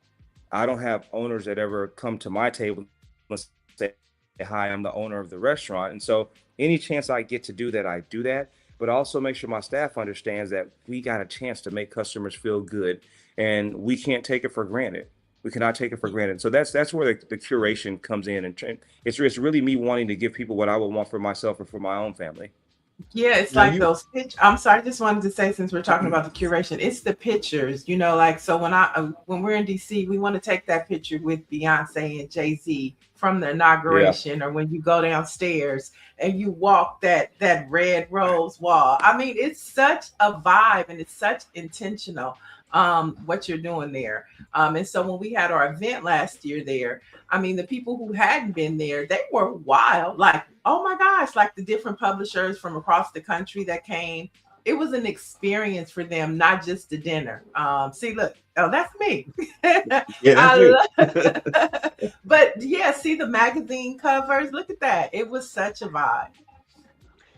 I don't have owners that ever come to my table and say, hi, I'm the owner of the restaurant. And so any chance I get to do that, I do that, but also make sure my staff understands that we got a chance to make customers feel good, and we can't take it for granted. We cannot take it for granted. So that's where the curation comes in. And it's really me wanting to give people what I would want for myself or for my own family. Yeah, it's like those pictures. I'm sorry, I just wanted to say, since we're talking about the curation, it's the pictures, like, so when we're in DC, we want to take that picture with Beyonce and Jay-Z from the inauguration, or when you go downstairs and you walk that red rose wall. I mean, it's such a vibe, and it's such intentional what you're doing there. And so when we had our event last year there, I mean, the people who hadn't been there, they were wild. Like, oh my gosh, like the different publishers from across the country that came. It was an experience for them, not just the dinner. See, look, that's me. Yeah, that's me. But yeah, see the magazine covers. Look at that. It was such a vibe.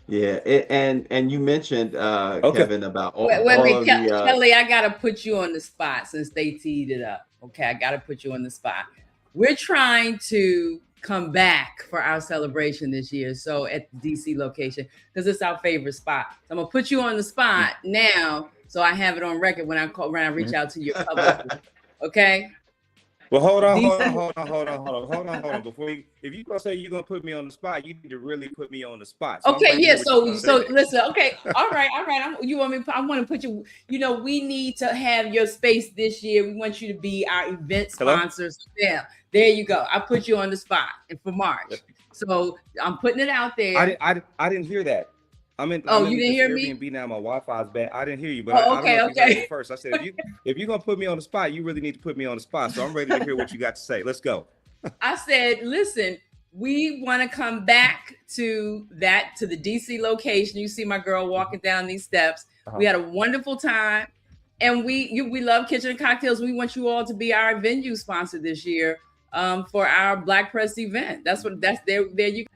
Yeah, and you mentioned Kevin about all wait, of the Kelly, I gotta put you on the spot since they teed it up. Okay, I gotta put you on the spot. We're trying to come back for our celebration this year, so at the DC location, because it's our favorite spot. So I'm gonna put you on the spot now, so I have it on record when I reach out to your public. Okay. Well, hold on. Before if you're gonna say you're gonna put me on the spot, you need to really put me on the spot. So okay, yeah. So listen. Okay, all right. You want me? I want to put you. We need to have your space this year. We want you to be our event sponsors. Yeah, there you go. I put you on the spot for March. So I'm putting it out there. I didn't hear that. You didn't hear me? Airbnb now, my Wi-Fi is bad. I didn't hear you, but okay. You heard it first. I said, if you're gonna put me on the spot, you really need to put me on the spot. So I'm ready to hear what you got to say. Let's go. I said, listen, we want to come back to the DC location. You see my girl walking down these steps. We had a wonderful time, and we love Kitchen and Cocktails. We want you all to be our venue sponsor this year for our Black Press event. That's there you go.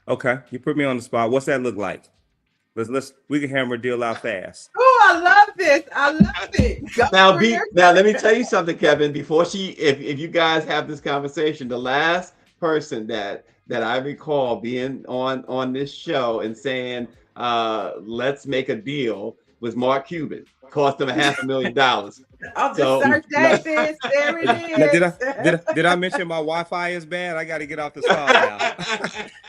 Okay, you put me on the spot. What's that look like? We can hammer a deal out fast. Oh, I love this. I love it. Now let me tell you something, Kevin. Before if you guys have this conversation, the last person that I recall being on this show and saying, let's make a deal was Mark Cuban. Cost him $500,000. So, Sir Davis, there it is. Did I mention my Wi-Fi is bad? I got to get off this call now.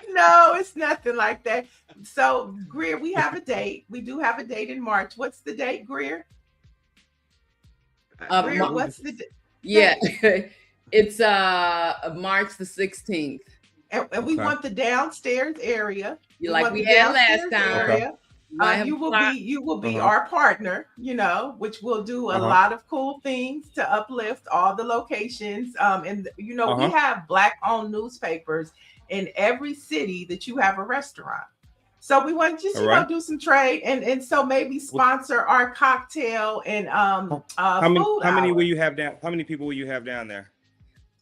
No, it's nothing like that. So, Greer, we have a date. We do have a date in March. What's the date, Greer? Greer, what's the date? Yeah, it's March the 16th. And we want the downstairs area. Like we had last time. You will be our partner, which will do a lot of cool things to uplift all the locations. And we have Black-owned newspapers in every city that you have a restaurant. So we want just do some trade and so maybe sponsor our cocktail and how many will you have down? How many people will you have down there?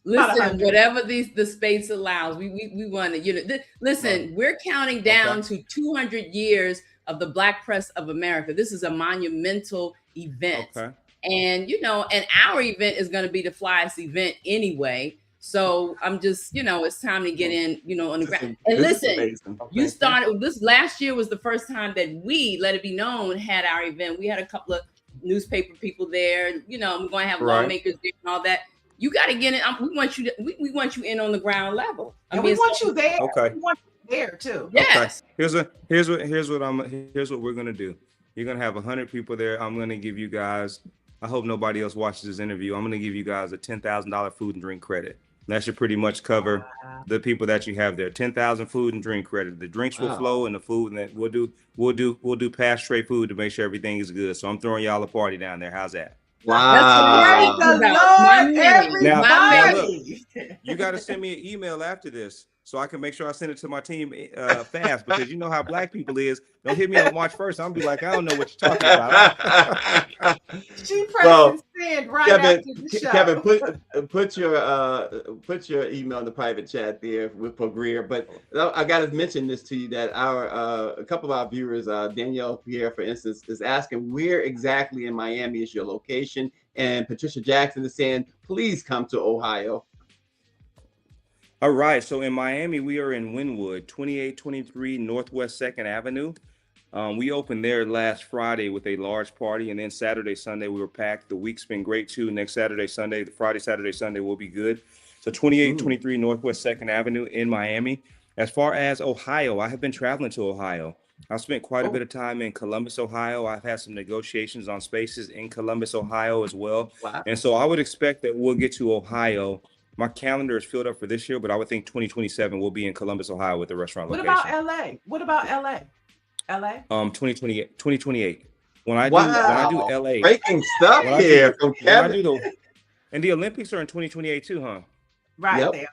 Listen, whatever the space allows, we want to, listen, we're counting down to 200 years of the Black Press of America. This is a monumental event. Okay. And, and our event is going to be the flyest event anyway. So I'm just, it's time to get in, on the This is- ground. And this is listen, amazing. you started this last year was the first time that we, let it be known, had our event. We had a couple of newspaper people there. We're going to have Right. lawmakers there and all that. You got to get in. We want you. We want you in on the ground level. And we want you there. Okay. We want you there too. Yes. Okay. Here's what we're gonna do. You're gonna have 100 people there. I'm gonna give you guys. I hope nobody else watches this interview. I'm gonna give you guys a $10,000 food and drink credit. That should pretty much cover the people that you have there. 10,000 food and drink credit. The drinks will flow and the food, and that we'll do pass tray food to make sure everything is good. So I'm throwing y'all a party down there. How's that? Wow. Praise the About Lord, Now, everybody. You got to send me an email after this so I can make sure I send it to my team fast, because you know how black people is. Don't hit me on March 1st. I'm gonna be like, I don't know what you're talking about. She pressed Well, send right Kevin, after the show. Kevin, put your email in the private chat there with Greer. But I got to mention this to you that a couple of our viewers, Danielle Pierre, for instance, is asking where exactly in Miami is your location, and Patricia Jackson is saying, please come to Ohio. All right, so in Miami, we are in Wynwood, 2823 Northwest 2nd Avenue. We opened there last Friday with a large party, and then Saturday, Sunday, we were packed. The week's been great too. Next Saturday, Sunday, Friday, Saturday, Sunday will be good. So 2823 Northwest 2nd Avenue in Miami. As far as Ohio, I have been traveling to Ohio. I've spent quite a bit of time in Columbus, Ohio. I've had some negotiations on spaces in Columbus, Ohio as well. Wow. And so I would expect that we'll get to Ohio. My calendar is filled up for this year, but I would think 2027 will be in Columbus, Ohio with the restaurant What location. about LA? What about LA? LA? 2028. When I do LA, Breaking stuff when I do- here from when I Kevin. do and the Olympics are in 2028 too, huh? Right Yep. there.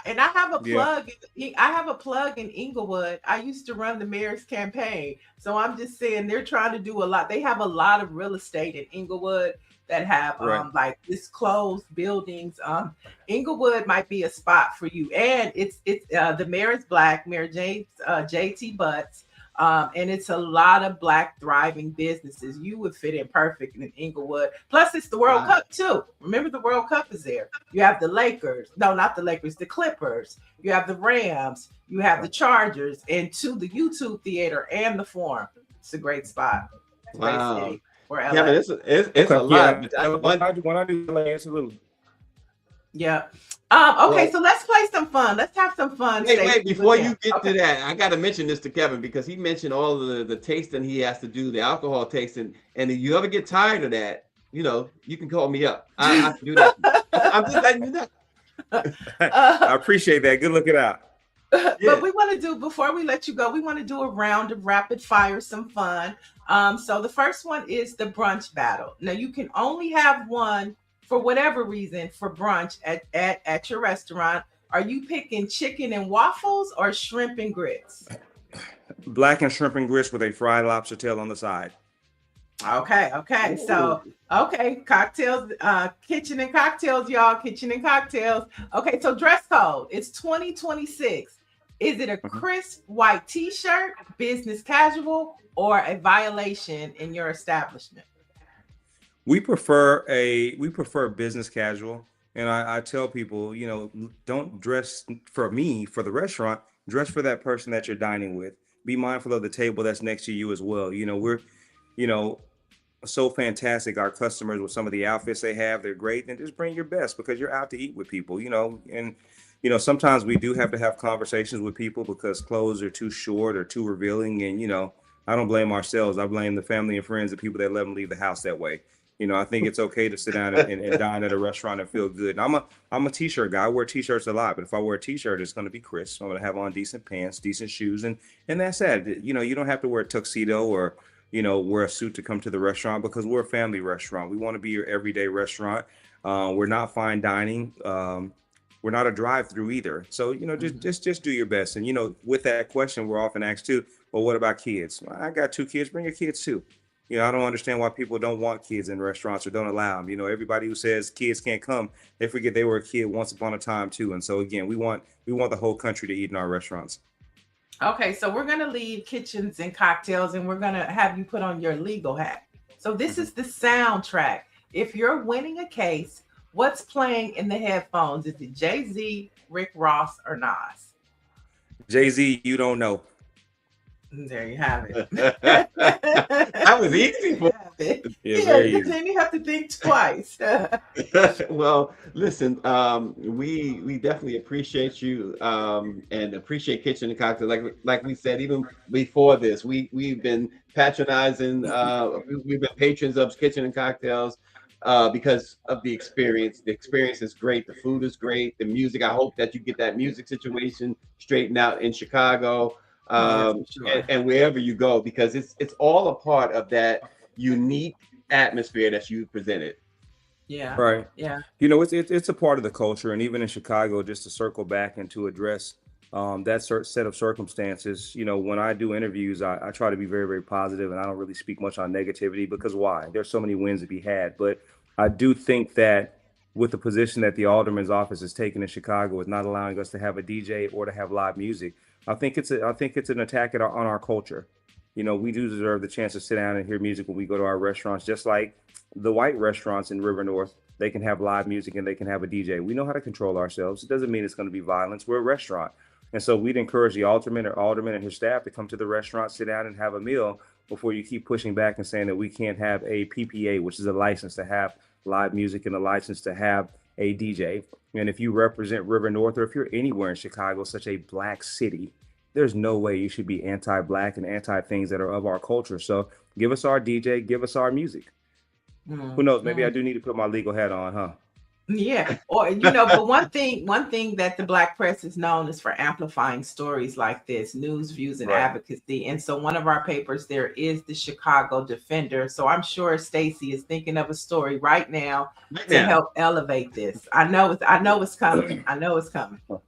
And I have a Yeah. plug. I have a plug in Inglewood. I used to run the mayor's campaign, so I'm just saying they're trying to do a lot. They have a lot of real estate in Inglewood that have Right. like disclosed buildings. Inglewood might be a spot for you, and it's the mayor is black, Mayor JT Butts. And it's a lot of black thriving businesses. You would fit in perfect in Inglewood. Plus, it's the World Cup too. Remember, the World Cup is there. You have the Lakers. No, not the Lakers. The Clippers. You have the Rams. You have the Chargers. And to the YouTube Theater and the Forum. It's a great spot. It's a Wow. great city for LA. Kevin, it's a lot. When I do LA, it's a little. Yeah. Okay, Well- so let's play some fun. Let's have some fun. Wait, Stacey, before with you him. get Okay. to that, I got to mention this to Kevin because he mentioned all the tasting he has to do, the alcohol tasting. And if you ever get tired of that, you can call me up. I can do that. I'm just letting you know. I appreciate that. Good looking out. Yeah. But we want to do, before we let you go, we want to do a round of rapid fire, some fun. So the first one is the brunch battle. Now you can only have one for whatever reason for brunch at your restaurant. Are you picking chicken and waffles or shrimp and grits? Black and shrimp and grits with a fried lobster tail on the side. Okay. So, cocktails, kitchen and cocktails, y'all. Kitchen and cocktails. Okay, so dress code. It's 2026. Is it a crisp white t-shirt, business casual, or a violation in your establishment? We prefer business casual. And I tell people, don't dress for me, for the restaurant, dress for that person that you're dining with. Be mindful of the table that's next to you as well. We're, so fantastic. Our customers with some of the outfits they have, they're great. And just bring your best because you're out to eat with people, and sometimes we do have to have conversations with people because clothes are too short or too revealing. And, I don't blame ourselves. I blame the family and friends, the people that let them leave the house that way. I think it's okay to sit down and dine at a restaurant and feel good. And I'm a t-shirt guy. I wear t-shirts a lot, but if I wear a t-shirt, it's going to be crisp. I'm going to have on decent pants, decent shoes, and that's it. You don't have to wear a tuxedo or wear a suit to come to the restaurant because we're a family restaurant. We want to be your everyday restaurant. We're not fine dining. We're not a drive-through either. So just do your best. And with that question, we're often asked too, well, what about kids? I got 2 kids. Bring your kids too. I don't understand why people don't want kids in restaurants or don't allow them. Everybody who says kids can't come, they forget they were a kid once upon a time too. And so again, we want the whole country to eat in our restaurants. Okay, so we're going to leave kitchens and cocktails, and we're going to have you put on your legal hat. So this is the soundtrack. If you're winning a case, What's playing in the headphones? Is it Jay-Z, Rick Ross, or Nas? Jay-Z, you don't know. There you have it. That was easy for Yeah, Yeah, very because easy. then you have to think twice. well, listen, we definitely appreciate you and appreciate Kitchen and Cocktail. Like we said, even before this, we've been patronizing, we've been patrons of Kitchen and Cocktails because of the experience. The experience is great. The food is great. The music. I hope that you get that music situation straightened out in Chicago, Yes, for sure. and wherever you go, because it's all a part of that unique atmosphere that you presented. Yeah, Right. yeah. You know, it's a part of the culture, and even in Chicago, just to circle back and to address that set of circumstances. You know, when I do interviews, I try to be very, very positive, and I don't really speak much on negativity because why? There's so many wins to be had. But I do think that with the position that the alderman's office is taking in Chicago, with not allowing us to have a DJ or to have live music, I think it's an attack on our culture. You know, we do deserve the chance to sit down and hear music when we go to our restaurants, just like the white restaurants in River North. They can have live music and they can have a DJ. We know how to control ourselves. It doesn't mean it's going to be violence. We're a restaurant. And so we'd encourage the alderman and his staff to come to the restaurant, sit down and have a meal before you keep pushing back and saying that we can't have a PPA, which is a license to have live music and a license to have a DJ. And if you represent River North, or if you're anywhere in Chicago, such a black city, there's no way you should be anti-black and anti things that are of our culture. So give us our DJ, give us our music. Who knows? Maybe I do need to put my legal hat on, huh? Yeah, or you know, but one thing that the black press is known is for amplifying stories like this, news, views, and Right. advocacy. And so one of our papers there is the Chicago Defender. So I'm sure Stacey is thinking of a story right now Right to now. help elevate this. I know it's coming. I know it's coming. All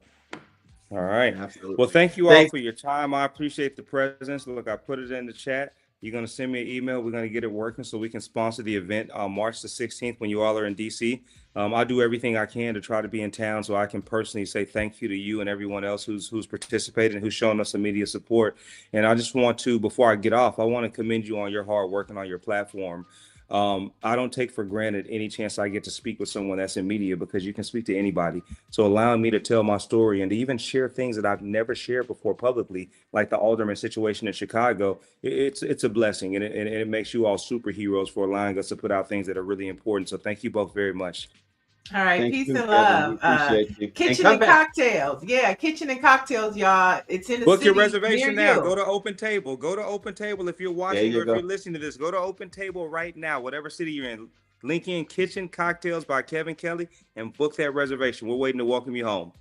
right. Absolutely. Well, thank you all Thank- for your time. I appreciate the presence. Look, I put it in the chat. You're going to send me an email. We're going to get it working so we can sponsor the event on March the 16th when you all are in DC. I'll do everything I can to try to be in town so I can personally say thank you to you and everyone else who's participated and who's shown us immediate support. And I just want to, before I get off, I want to commend you on your hard work and on your platform. I don't take for granted any chance I get to speak with someone that's in media, because you can speak to anybody. So allowing me to tell my story and to even share things that I've never shared before publicly, like the alderman situation in Chicago, it's a blessing, and it makes you all superheroes for allowing us to put out things that are really important. So thank you both very much. All right, Thank peace you, and Kevin. love. We appreciate you. Kitchen come and back. Cocktails. Yeah, Kitchen and Cocktails, y'all. It's in the Book city your reservation near now. you. Go to Open Table. Go to Open Table if you're watching you or if go. you're listening to this. Go to Open Table right now, whatever city you're in. Link in Kitchen Cocktails by Kevin Kelly and book that reservation. We're waiting to welcome you home.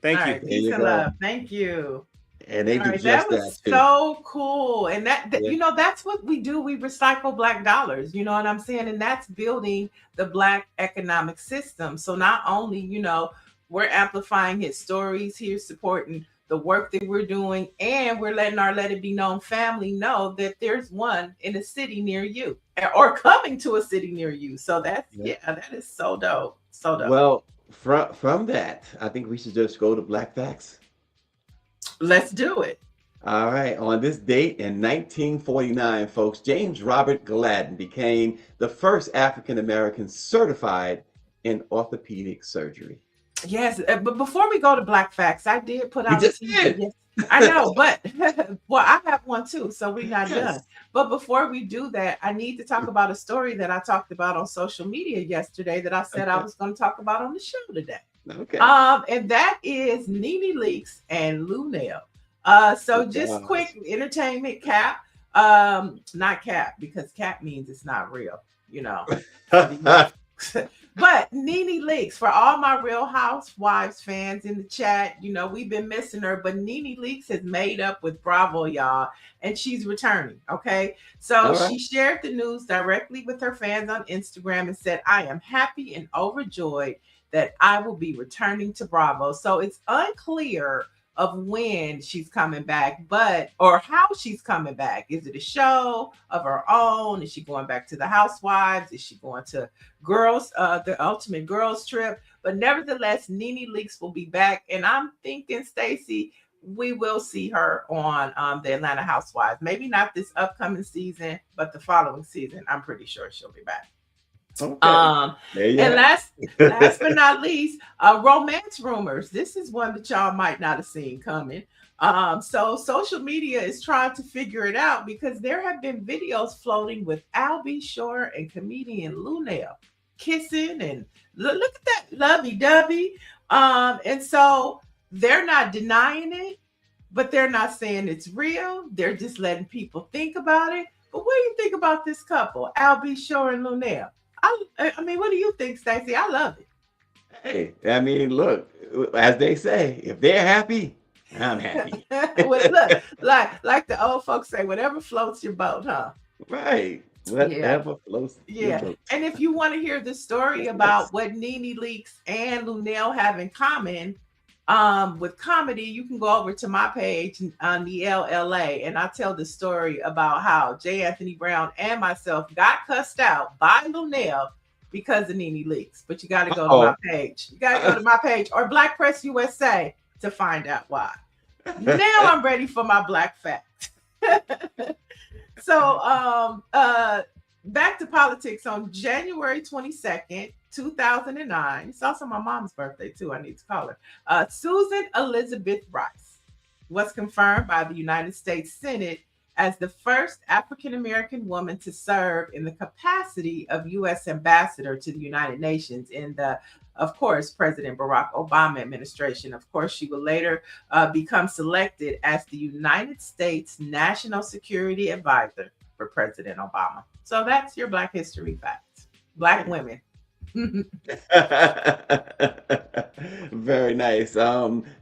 Thank All you. right, There peace you and go. love. Thank you. And they All do right, just that was that too. so cool. And that Yeah. you know, that's what we do. We recycle black dollars, you know what I'm saying? And that's building the black economic system. So not only, you know, we're amplifying his stories here, supporting the work that we're doing, and we're letting our Let It Be Known family know that there's one in a city near you or coming to a city near you. So that's Yeah. that is so dope. So dope. Well, from that, I think we should just go to Black Facts. Let's do it. All right. On this date in 1949, folks, James Robert Gladden became the first African American certified in orthopedic surgery. Yes, but before we go to Black Facts, I did put You out just a did. Yes, I know, but well, I have one too, so we're not Yes. done. But before we do that, I need to talk about a story that I talked about on social media yesterday that I said I Okay. was going to talk about on the show today. Okay. And that is Nene Leakes and Lunel. So just Yes. quick entertainment cap. Not cap, because cap means it's not real, you know. But Nene Leakes, for all my Real Housewives fans in the chat, you know, we've been missing her, but Nene Leakes has made up with Bravo, y'all, and she's returning. Okay. So All right. she shared the news directly with her fans on Instagram and said, I am happy and overjoyed that I will be returning to Bravo. So it's unclear of when she's coming back, or how she's coming back. Is it a show of her own? Is she going back to the Housewives? Is she going to the Ultimate Girls Trip? But nevertheless, Nene Leakes will be back, and I'm thinking, Stacey, we will see her on the Atlanta Housewives. Maybe not this upcoming season, but the following season. I'm pretty sure she'll be back. Okay. There you And have last but not least, romance rumors. This is one that y'all might not have seen coming. So social media is trying to figure it out because there have been videos floating with Al B. Shore and comedian Lunel kissing, and look at that lovey-dovey. And so they're not denying it, but they're not saying it's real. They're just letting people think about it. But what do you think about this couple, Al B. Shore and Lunel? I mean, what do you think, Stacey? I love it. Hey, I mean, look, as they say, if they're happy, I'm happy. Well, look, like the old folks say, whatever floats your boat, huh? Right. Whatever floats your Yeah. boat. And if you want to hear the story about what Nene Leakes and Lunel have in common with comedy, you can go over to my page on the LLA, and I tell the story about how J. Anthony Brown and myself got cussed out by Lunel because of Nene Leakes. But you got to go to my page. You got to go to my page or Black Press USA to find out why. Now I'm ready for my black fact. So back to politics. On January 22nd, 2009, it's also my mom's birthday too, I need to call her, Susan Elizabeth Rice was confirmed by the United States Senate as the first African-American woman to serve in the capacity of U.S. ambassador to the United Nations in the, of course, President Barack Obama administration. Of course, she will later become selected as the United States National Security Advisor for President Obama. So that's your Black history fact. Black women. Very nice.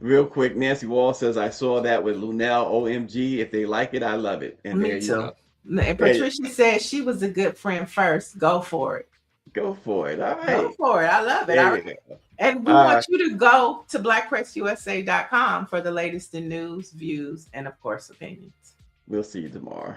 Real quick, Nancy Wall says, I saw that with Lunel. OMG. If they like it, I love it. And there Me you too. go. And Patricia said she was a good friend first. Go for it. Go for it. All right. Go for it. I love it. There you go. And we want you to go to blackpressusa.com for the latest in news, views, and of course, opinions. We'll see you tomorrow.